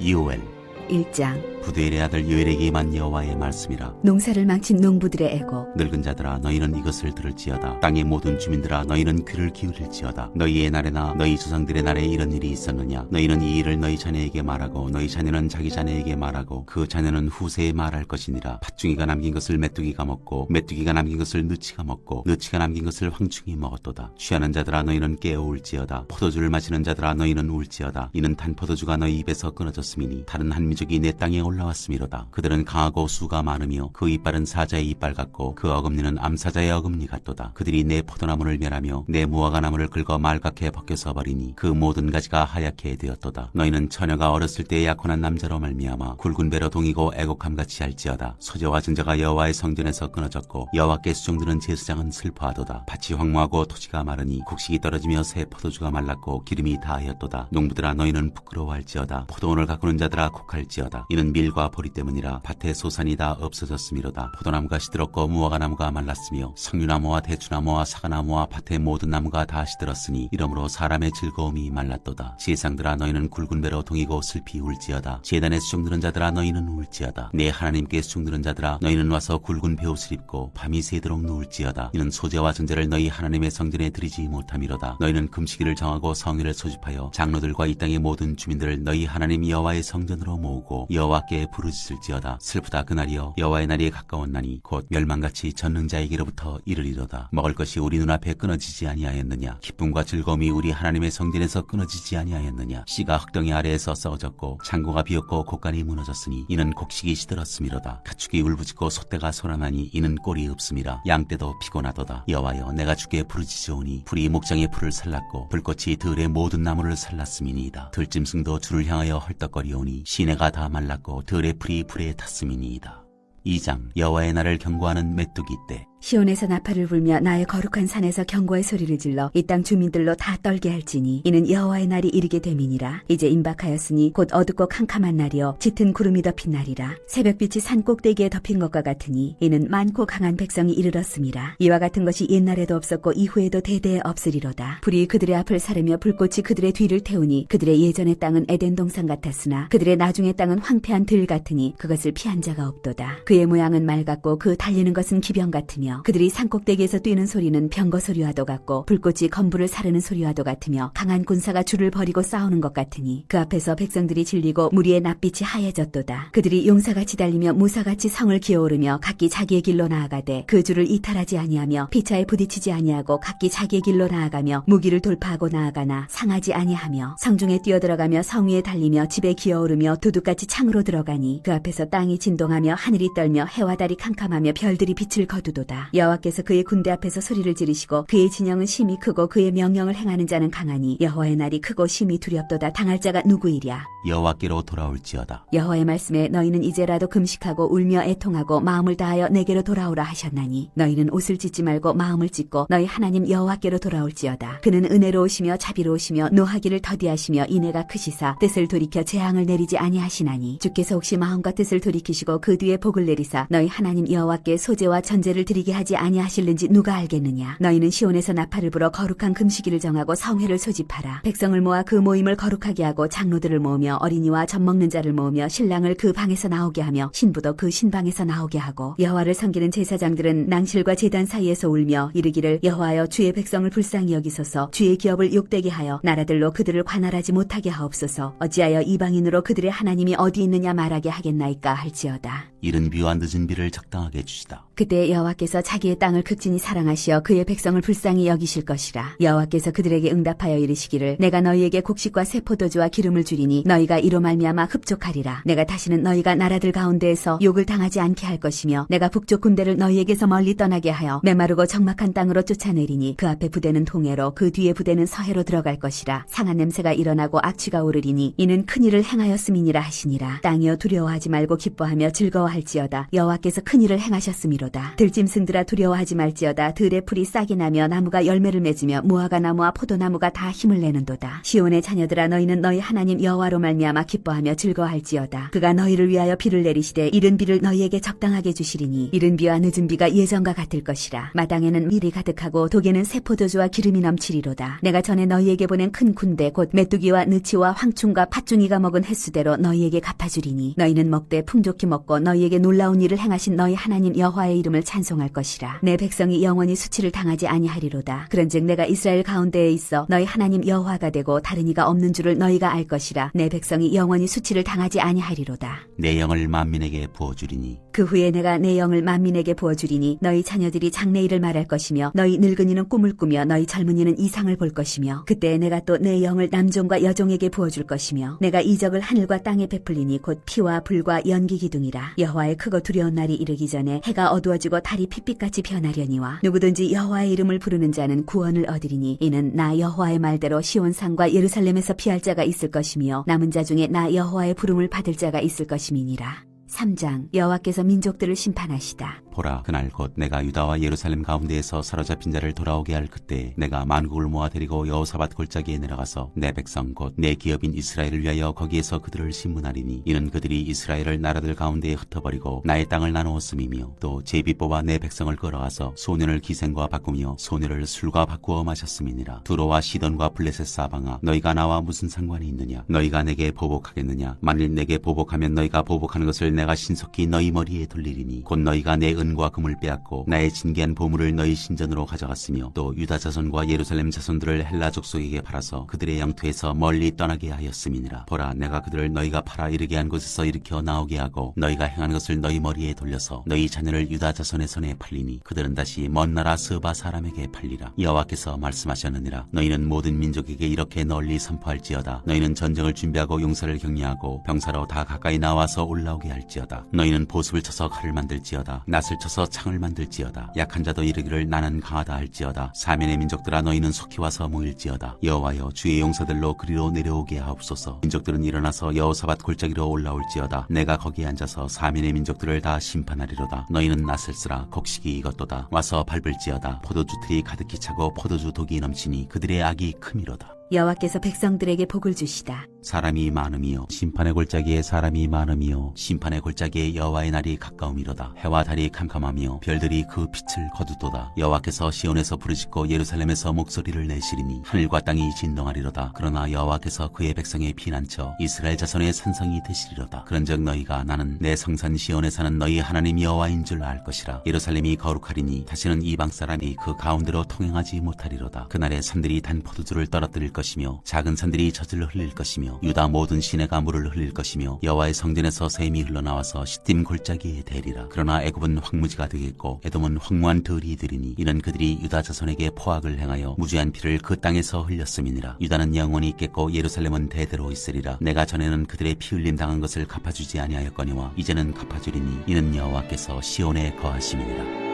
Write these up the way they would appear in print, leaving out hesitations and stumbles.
요엘 1장. 부두엘의 아들 요엘에게 임한 여호와의 말씀이라. 농사를 망친 농부들의 애고 늙은 자들아 너희는 이것을 들을지어다. 땅의 모든 주민들아 너희는 귀를 기울일지어다. 너희의 날에나 너희 조상들의 날에 이런 일이 있었느냐. 너희는 이 일을 너희 자녀에게 말하고 너희 자녀는 자기 자녀에게 말하고 그 자녀는 후세에 말할 것이니라. 팥중이가 남긴 것을 메뚜기가 먹고 메뚜기가 남긴 것을 느치가 먹고 느치가 남긴 것을 황충이 먹었도다. 취하는 자들아 너희는 깨어울지어다. 포도주를 마시는 자들아 너희는 울지어다. 이는 단 포도주가 너희 입에서 끊어졌음이니 다른 한 민족이 내 땅에 올라왔음이로다. 그들은 강하고 수가 많으며 그 이빨은 사자의 이빨 같고 그 어금니는 암사자의 어금니 같도다. 그들이 내 포도나무를 멸하며 내 무화과 나무를 긁어 말갛게 벗겨서 버리니 그 모든 가지가 하얗게 되었도다. 너희는 처녀가 어렸을 때 약혼한 남자로 말미암아 굵은 배로 동이고 애곡함같이 할지어다. 소재와 증자가 여호와의 성전에서 끊어졌고 여호와께 수종드는 제사장은 슬퍼하도다. 밭이 황무하고 토지가 마르니 곡식이 떨어지며 새 포도주가 말랐고 기름이 다하였도다. 농부들아 너희는 부끄러워할지어다. 포도원을 가꾸는 자들아 곡할지어다. 이는 밀과 보리 때문이라. 밭의 소산이 다 없어졌음이로다. 포도나무가 시들었고 무화과 나무가 말랐으며 석류나무와 대추나무와 사과나무와 밭의 모든 나무가 다 시들었으니 이러므로 사람의 즐거움이 말랐도다. 제사장들아 너희는 굵은 배로 동이고 슬피 울지어다. 제단에 수종드는 자들아 너희는 울지어다. 내 하나님께 수종드는 자들아 너희는 와서 굵은 베옷을 입고 밤이 새도록 누울지어다. 이는 소재와 증자를 너희 하나님의 성전에 드리지 못함이로다. 너희는 금식일을 정하고 성일을 소집하여 장로들과 이 땅의 모든 주민들을 너희 하나님 여호와의 성전으로 모으고 여호와께 부르짖을지어다. 슬프다 그날이여 여호와의 날이 가까웠나니 곧 멸망같이 전능자에게로부터 이르리로다. 먹을 것이 우리 눈앞에 끊어지지 아니하였느냐. 기쁨과 즐거움이 우리 하나님의 성전에서 끊어지지 아니하였느냐. 씨가 흙덩이 아래에서 썩어졌고 창고가 비었고 곡간이 무너졌으니 이는 곡식이 시들었음이로다. 가축이 울부짖고 소떼가 소란하니 이는 꼴이 없음이라. 양떼도 피곤하도다. 여호와여 내가 주께 부르짖으오니 불이 목장의 풀을 살랐고 불꽃이 들의 모든 나무를 살랐음이니이다. 들짐승도 주를 향하여 헐떡거리오니 시내가 다 말랐고 들의 풀이 불에 탔음이니이다. 2장 여호와의 날을 경고하는 메뚜기 때. 시온에서 나팔을 불며 나의 거룩한 산에서 경고의 소리를 질러 이 땅 주민들로 다 떨게 할지니 이는 여호와의 날이 이르게 됨이니라. 이제 임박하였으니 곧 어둡고 캄캄한 날이요 짙은 구름이 덮인 날이라. 새벽빛이 산 꼭대기에 덮인 것과 같으니 이는 많고 강한 백성이 이르렀음이라. 이와 같은 것이 옛날에도 없었고 이후에도 대대에 없으리로다. 불이 그들의 앞을 사르며 불꽃이 그들의 뒤를 태우니 그들의 예전의 땅은 에덴 동산 같았으나 그들의 나중의 땅은 황폐한 들 같으니 그것을 피한 자가 없도다. 그의 모양은 말 같고 그 달리는 것은 기병 같으며 그들이 산꼭대기에서 뛰는 소리는 병거 소리와도 같고 불꽃이 건불을 사르는 소리와도 같으며 강한 군사가 줄을 버리고 싸우는 것 같으니 그 앞에서 백성들이 질리고 무리의 낯빛이 하얘졌도다. 그들이 용사같이 달리며 무사같이 성을 기어오르며 각기 자기의 길로 나아가되 그 줄을 이탈하지 아니하며 피차에 부딪히지 아니하고 각기 자기의 길로 나아가며 무기를 돌파하고 나아가나 상하지 아니하며 성중에 뛰어들어가며 성 위에 달리며 집에 기어오르며 도둑같이 창으로 들어가니 그 앞에서 땅이 진동하며 하늘이 떨며 해와 달이 캄캄하며 별들이 빛을 거두도다. 여호와께서 그의 군대 앞에서 소리를 지르시고 그의 진영은 심히 크고 그의 명령을 행하는 자는 강하니 여호와의 날이 크고 심히 두렵도다. 당할 자가 누구이랴. 여호와께로 돌아올지어다. 여호와의 말씀에 너희는 이제라도 금식하고 울며 애통하고 마음을 다하여 내게로 돌아오라 하셨나니 너희는 옷을 찢지 말고 마음을 찢고 너희 하나님 여호와께로 돌아올지어다. 그는 은혜로우시며 자비로우시며 노하기를 더디하시며 인애가 크시사 뜻을 돌이켜 재앙을 내리지 아니하시나니 주께서 혹시 마음과 뜻을 돌이키시고 그 뒤에 복을 내리사 너희 하나님 여호와께 소제와 전제를 드리게 하지 아니하실는지 누가 알겠느냐. 너희는 시온에서 나팔을 불어 거룩한 금식일을 정하고 성회를 소집하라. 백성을 모아 그 모임을 거룩하게 하고 장로들을 모으며 어린이와 젖먹는 자를 모으며 신랑을 그 방에서 나오게 하며 신부도 그 신방에서 나오게 하고 여호와를 섬기는 제사장들은 낭실과 제단 사이에서 울며 이르기를 여호와여 주의 백성을 불쌍히 여기소서. 주의 기업을 욕되게 하여 나라들로 그들을 관할하지 못하게 하옵소서. 어찌하여 이방인으로 그들의 하나님이 어디 있느냐 말하게 하겠나이까 할지어다. 이른 비와 늦은 비를 적당하게 주시다. 그때 여호와께서 자기의 땅을 극진히 사랑하시어 그의 백성을 불쌍히 여기실 것이라. 여호와께서 그들에게 응답하여 이르시기를 내가 너희에게 곡식과 새 포도주와 기름을 주리니 너희가 이로 말미암아 흡족하리라. 내가 다시는 너희가 나라들 가운데에서 욕을 당하지 않게 할 것이며 내가 북쪽 군대를 너희에게서 멀리 떠나게 하여 메마르고 적막한 땅으로 쫓아내리니 그 앞에 부대는 동해로 그 뒤에 부대는 서해로 들어갈 것이라. 상한 냄새가 일어나고 악취가 오르리니 이는 큰 일을 행하였음이니라 하시니라. 땅이여 두려워하지 말고 기뻐하며 즐거워하지 두려워할지어다. 여호와께서 큰 일을 행하셨음이로다. 들짐승들아 두려워하지 말지어다. 들의 풀이 싹이 나며 나무가 열매를 맺으며 무화과 나무와 포도나무가 다 힘을 내는도다. 시온의 자녀들아 너희는 너희 하나님 여호와로 말미암아 기뻐하며 즐거워할지어다. 그가 너희를 위하여 비를 내리시되 이른 비를 너희에게 적당하게 주시리니 이른 비와 늦은 비가 예전과 같을 것이라. 마당에는 밀이 가득하고 독에는 새 포도주와 기름이 넘치리로다. 내가 전에 너희에게 보낸 큰 군대 곧 메뚜기와 느치와 황충과 팥중이가 먹은 횟수대로 너희에게 갚아주리니 너희는 먹되 풍족히 먹고 너희에게 놀라운 일을 행하신 너희 하나님 여호와의 이름을 찬송할 것이라. 내 백성이 영원히 수치를 당하지 아니하리로다. 그런즉 내가 이스라엘 가운데에 있어 너희 하나님 여호와가 되고 다른 이가 없는 줄을 너희가 알 것이라. 내 백성이 영원히 수치를 당하지 아니하리로다. 내 영을 만민에게 부어주리니 그 후에 내가 내 영을 만민에게 부어주리니 너희 자녀들이 장래일을 말할 것이며 너희 늙은이는 꿈을 꾸며 너희 젊은이는 이상을 볼 것이며 그때 내가 또 내 영을 남종과 여종에게 부어줄 것이며 내가 이적을 하늘과 땅에 베풀리니 곧 피와 불과 연기 기둥이라. 여호와의 크고 두려운 날이 이르기 전에 해가 어두워지고 달이 핏빛같이 변하려니와 누구든지 여호와의 이름을 부르는 자는 구원을 얻으리니 이는 나 여호와의 말대로 시온산과 예루살렘에서 피할 자가 있을 것이며 남은 자 중에 나 여호와의 부름을 받을 자가 있을 것임이니라. 3장 여호와께서 민족들을 심판하시다. 보라 그날 곧 내가 유다와 예루살렘 가운데에서 사로잡힌 자를 돌아오게 할 그때 내가 만국을 모아 데리고 여호사밧 골짜기에 내려가서 내 백성 곧 내 기업인 이스라엘을 위하여 거기에서 그들을 심문하리니 이는 그들이 이스라엘을 나라들 가운데에 흩어버리고 나의 땅을 나누었음이며 또 제비 뽑아 내 백성을 끌어가서 소년을 기생과 바꾸며 소녀를 술과 바꾸어 마셨음이니라. 두로와 시돈과 블레셋 사방아 너희가 나와 무슨 상관이 있느냐. 너희가 내게 보복하겠느냐. 만일 내게 보복하면 너희가 보복하는 것을 내가 신속히 너희 머리에 돌리리니 곧 너희가 내 은과 금을 빼앗고 나의 진귀한 보물을 너희 신전으로 가져갔으며 또 유다 자손과 예루살렘 자손들을 헬라 족속에게 팔아서 그들의 영토에서 멀리 떠나게 하였음이니라. 보라 내가 그들을 너희가 팔아 이르게 한 곳에서 일으켜 나오게 하고 너희가 행한 것을 너희 머리에 돌려서 너희 자녀를 유다 자손의 손에 팔리니 그들은 다시 먼 나라 스바 사람에게 팔리라. 여호와께서 말씀하셨느니라. 너희는 모든 민족에게 이렇게 널리 선포할지어다. 너희는 전쟁을 준비하고 용사를 격려하고 병사로 다 가까이 나와서 올라오게 할지어다. 너희는 보습을 쳐서 칼을 만들지어다. 낫을 쳐서 창을 만들지어다. 약한 자도 이르기를 나는 강하다 할지어다. 사면의 민족들아 너희는 속히 와서 모일지어다. 여호와여 주의 용사들로 그리로 내려오게 하옵소서. 민족들은 일어나서 여호사밧 골짜기로 올라올지어다. 내가 거기에 앉아서 사면의 민족들을 다 심판하리로다. 너희는 낫을 쓰라. 곡식이 익었도다. 와서 밟을지어다. 포도주 틀이 가득히 차고 포도주 독이 넘치니 그들의 악이 크미로다. 여호와께서 백성들에게 복을 주시다. 사람이 많음이요 심판의 골짜기에 사람이 많음이요 심판의 골짜기에 여호와의 날이 가까움이로다. 해와 달이 캄캄하며 별들이 그 빛을 거두도다. 여호와께서 시온에서 부르짖고 예루살렘에서 목소리를 내시리니 하늘과 땅이 진동하리로다. 그러나 여호와께서 그의 백성의 피난처 이스라엘 자손의 산성이 되시리로다. 그런즉 너희가 나는 내 성산 시온에 사는 너희 하나님 여호와인 줄 알 것이라. 예루살렘이 거룩하리니 다시는 이방 사람이 그 가운데로 통행하지 못하리로다. 그날에 산들이 단 포도주를 떨어뜨릴 것이며 작은 산들이 젖을 흘릴 것이며 유다 모든 시내가 물을 흘릴 것이며 여호와의 성전에서 샘이 흘러나와서 시딤 골짜기에 대리라. 그러나 애굽은 황무지가 되겠고 에돔은 황무한 들이 되리니 이는 그들이 유다 자손에게 포악을 행하여 무죄한 피를 그 땅에서 흘렸음이니라. 유다는 영원히 있겠고 예루살렘은 대대로 있으리라. 내가 전에는 그들의 피 흘림 당한 것을 갚아주지 아니하였거니와 이제는 갚아주리니 이는 여호와께서 시온에 거하심이니라.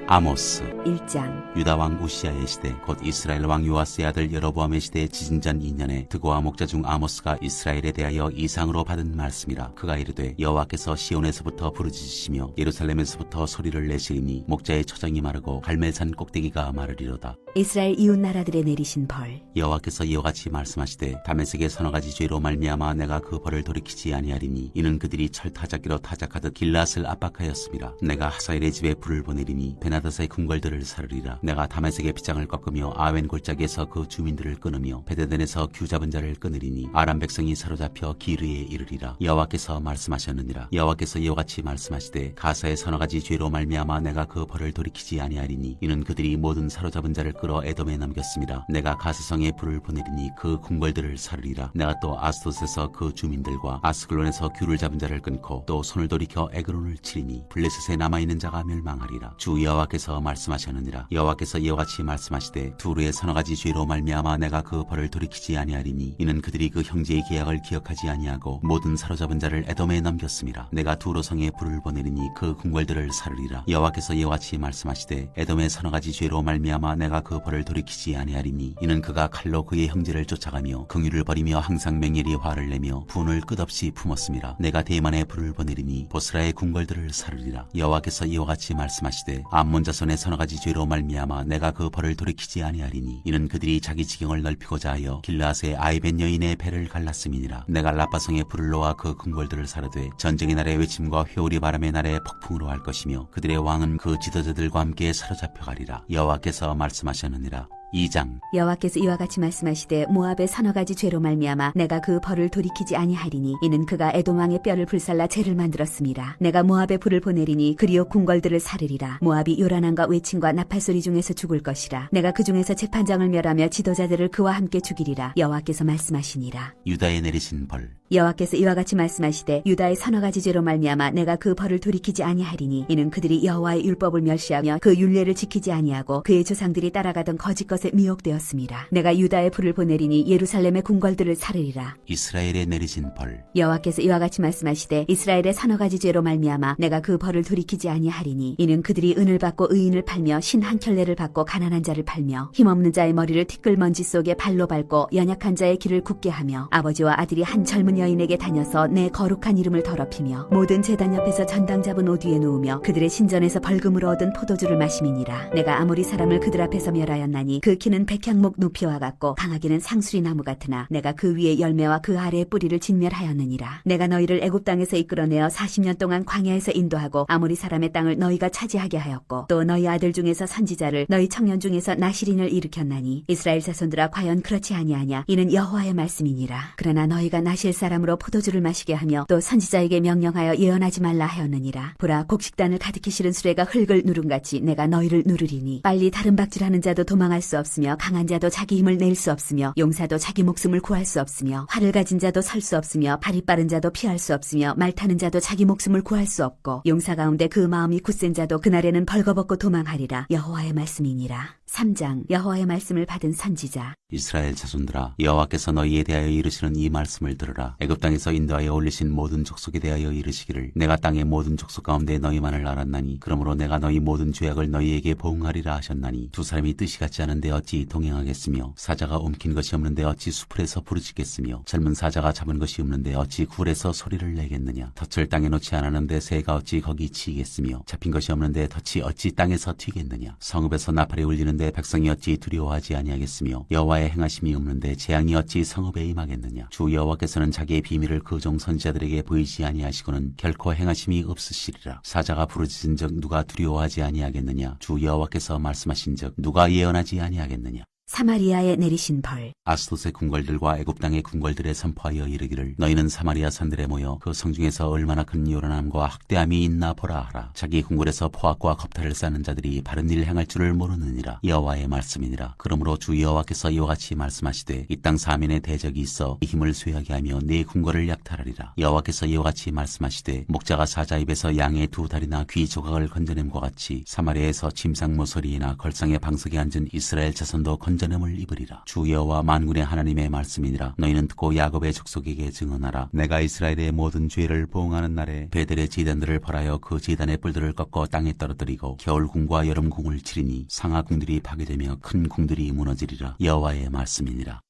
아모스 1장 유다 왕 우시아의 시대 곧 이스라엘 왕 요아스의 아들 여로보암의 시대 지진전 2년에 드고와 목자 중 아모스가 이스라엘에 대하여 이상으로 받은 말씀이라. 그가 이르되 여호와께서 시온에서부터 부르짖으시며 예루살렘에서부터 소리를 내시리니 목자의 처정이 마르고 갈멜산 꼭대기가 마르리로다. 이스라엘 이웃 나라들에 내리신 벌. 여호와께서 이와 같이 말씀하시되 다메섹의 서너 가지 죄로 말미암아 내가 그 벌을 돌이키지 아니하리니 이는 그들이 철 타작기로 타작하듯 길앗을 압박하였음이라. 내가 하사엘의 집에 불을 보내리니 베나닷의 궁궐들을 사르리라. 내가 다메섹의 빗장을 꺾으며 아웬 골짜기에서 그 주민들을 끊으며 베데덴에서 규 잡은 자를 끊으리니 아람 백성이 사로잡혀 기르에 이르리라. 여호와께서 말씀하셨느니라. 여호와께서 이와 같이 말씀하시되 가사의 서너 가지 죄로 말미암아 내가 그 벌을 돌이키지 아니하리니 이는 그들이 모든 사로잡은 자를 끌어 에돔에 넘겼습니다. 내가 가스성에 불을 보내리니 그 궁궐들을 사르리라. 내가 또 아스돗에서 그 주민들과 아스글론에서 규를 잡은 자를 끊고 또 손을 돌이켜 에그론을 치리니 블레셋에 남아있는 자가 멸망하리라. 주 여호와께서 여호와께서 말씀하셨느니라. 여호와께서 이와 같이 말씀하시되 두루의 서너 가지 죄로 말미암아 내가 그 벌을 돌이키지 아니하리니 이는 그들이 그 형제의 계약을 기억하지 아니하고 모든 사로잡은 자를 에돔에 넘겼음이라. 내가 두루 성에 불을 보내리니 그 궁궐들을 사르리라. 여호와께서 이와 같이 말씀하시되 에돔의 서너 가지 죄로 말미암아 내가 그 벌을 돌이키지 아니하리니 이는 그가 칼로 그의 형제를 쫓아가며 긍휼을 버리며 항상 맹렬히 화를 내며 분을 끝없이 품었음이라. 내가 대만에 불을 보내리니 보스라의 궁궐들을 사르리라. 여호와께서 이와 같이 말씀하시되 암몬 자손의 서너 가지 죄로 말미암아 내가 그 벌을 돌이키지 아니하리니 이는 그들이 자기 지경을 넓히고자 하여 길르앗의 아이벤 여인의 배를 갈랐음이니라. 내가 라빠성에 불을 놓아 그 궁궐들을 사르되 전쟁의 날에 외침과 회오리 바람의 날에 폭풍으로 할 것이며 그들의 왕은 그 지도자들과 함께 사로잡혀 가리라. 여호와께서 말씀하셨느니라. 2장. 여호와께서 이와 같이 말씀하시되 모압의 서너 가지 죄로 말미암아 내가 그 벌을 돌이키지 아니하리니 이는 그가 에돔 왕의 뼈를 불살라 죄를 만들었음이라. 내가 모압에 불을 보내리니 그리오 궁궐들을 사르리라. 모압이 요란함과 외침과 나팔 소리 중에서 죽을 것이라. 내가 그 중에서 재판장을 멸하며 지도자들을 그와 함께 죽이리라. 여호와께서 말씀하시니라. 유다에 내리신 벌. 여호와께서 이와 같이 말씀하시되 유다의 서너 가지 죄로 말미암아 내가 그 벌을 돌이키지 아니하리니 이는 그들이 여호와의 율법을 멸시하며 그 율례를 지키지 아니하고 그의 조상들이 따라가던 거짓 것에 미혹되었음이라. 내가 유다의 불을 보내리니 예루살렘의 궁궐들을 사르리라. 이스라엘에 내리신 벌. 여호와께서 이와 같이 말씀하시되 이스라엘의 서너 가지 죄로 말미암아 내가 그 벌을 돌이키지 아니하리니 이는 그들이 은을 받고 의인을 팔며 신 한 켤레를 받고 가난한 자를 팔며 힘없는 자의 머리를 티끌먼지 속에 발로 밟고 연약한 자의 길을 굳게 하며 아버지와 아들이 한 젊은 여인에게 다녀서 내 거룩한 이름을 더럽히며 모든 제단 옆에서 전당 잡은 옷 위에 누우며 그들의 신전에서 벌금으로 얻은 포도주를 마심이니라. 내가 아모리 사람을 그들 앞에서 멸하였나니 그 키는 백향목 높이와 같고 강하기는 상수리 나무 같으나 내가 그 위에 열매와 그 아래의 뿌리를 진멸하였느니라. 내가 너희를 애굽 땅에서 이끌어내어 40년 동안 광야에서 인도하고 아모리 사람의 땅을 너희가 차지하게 하였고 또 너희 아들 중에서 선지자를 너희 청년 중에서 나실인을 일으켰나니 이스라엘 자손들아 과연 그렇지 아니하냐. 이는 여호와의 말씀이니라. 그러나 너희가 나실 사람으로 포도주를 마시게 하며 또 선지자에게 명령하여 예언하지 말라 하였느니라. 보라 곡식단을 가득히 실은 수레가 흙을 누름같이 내가 너희를 누르리니 빨리 다른 박질하는 자도 도망할 수 없으며 강한 자도 자기 힘을 낼 수 없으며 용사도 자기 목숨을 구할 수 없으며 활을 가진 자도 설 수 없으며 발이 빠른 자도 피할 수 없으며 말 타는 자도 자기 목숨을 구할 수 없고 용사 가운데 그 마음이 굳센 자도 그날에는 벌거벗고 도망하리라. 여호와의 말씀이니라. 3장. 여호와의 말씀을 받은 선지자. 이스라엘 자손들아 여호와께서 너희에 대하여 이르시는 이 말씀을 들으라. 애굽 땅에서 인도하여 올리신 모든 족속에 대하여 이르시기를 내가 땅의 모든 족속 가운데 너희만을 알았나니 그러므로 내가 너희 모든 죄악을 너희에게 보응하리라 하셨나니 두 사람이 뜻이 같지 않은데 어찌 동행하겠으며 사자가 옮긴 것이 없는데 어찌 수풀에서 부르짖겠으며 젊은 사자가 잡은 것이 없는데 어찌 굴에서 소리를 내겠느냐. 덫을 땅에 놓지 않았는데 새가 어찌 거기 치겠으며 잡힌 것이 없는데 덫이 어찌 땅에서 튀겠느냐. 성읍에서 나팔이 울리는데 백성이 어찌 두려워하지 아니하겠으며 여호와의 행하심이 없는데 재앙이 어찌 성읍에 임하겠느냐. 주 여호와께서는 자기의 비밀을 그 종 선지자들에게 보이지 아니하시고는 결코 행하심이 없으시리라. 사자가 부르짖은즉 누가 두려워하지 아니하겠느냐. 주 여호와께서 말씀하신즉 누가 예언하지 아니하겠느냐. 사마리아에 내리신 벌. 아스돗의 궁궐들과 애굽 땅의 궁궐들에 선포하여 이르기를 너희는 사마리아 산들에 모여 그 성중에서 얼마나 큰 요란함과 학대함이 있나 보라 하라. 자기 궁궐에서 포악과 겁탈을 쌓는 자들이 바른 일을 행할 줄을 모르느니라. 여호와의 말씀이니라. 그러므로 주 여호와께서 이와 같이 말씀하시되 이 땅 사면에 대적이 있어 네 힘을 쇠하게 하며 네 궁궐을 약탈하리라. 여호와께서 이와 같이 말씀하시되 목자가 사자 입에서 양의 두 다리나 귀 조각을 건져냄과 같이 사마리아에서 침상 모서리나 걸상의 방석에 앉은 이스라엘 자손도 건져냄을 입으리라. 주 여호와 만군의 하나님의 말씀이니라. 너희는 듣고 야곱의 족속에게 증언하라. 내가 이스라엘의 모든 죄를 보응하는 날에 베델의 제단들을 벌하여 그 제단의 뿔들을 꺾어 땅에 떨어뜨리고 겨울궁과 여름궁을 치리니 상하궁들이 파괴되며 큰 궁들이 무너지리라. 여호와의 말씀이니라.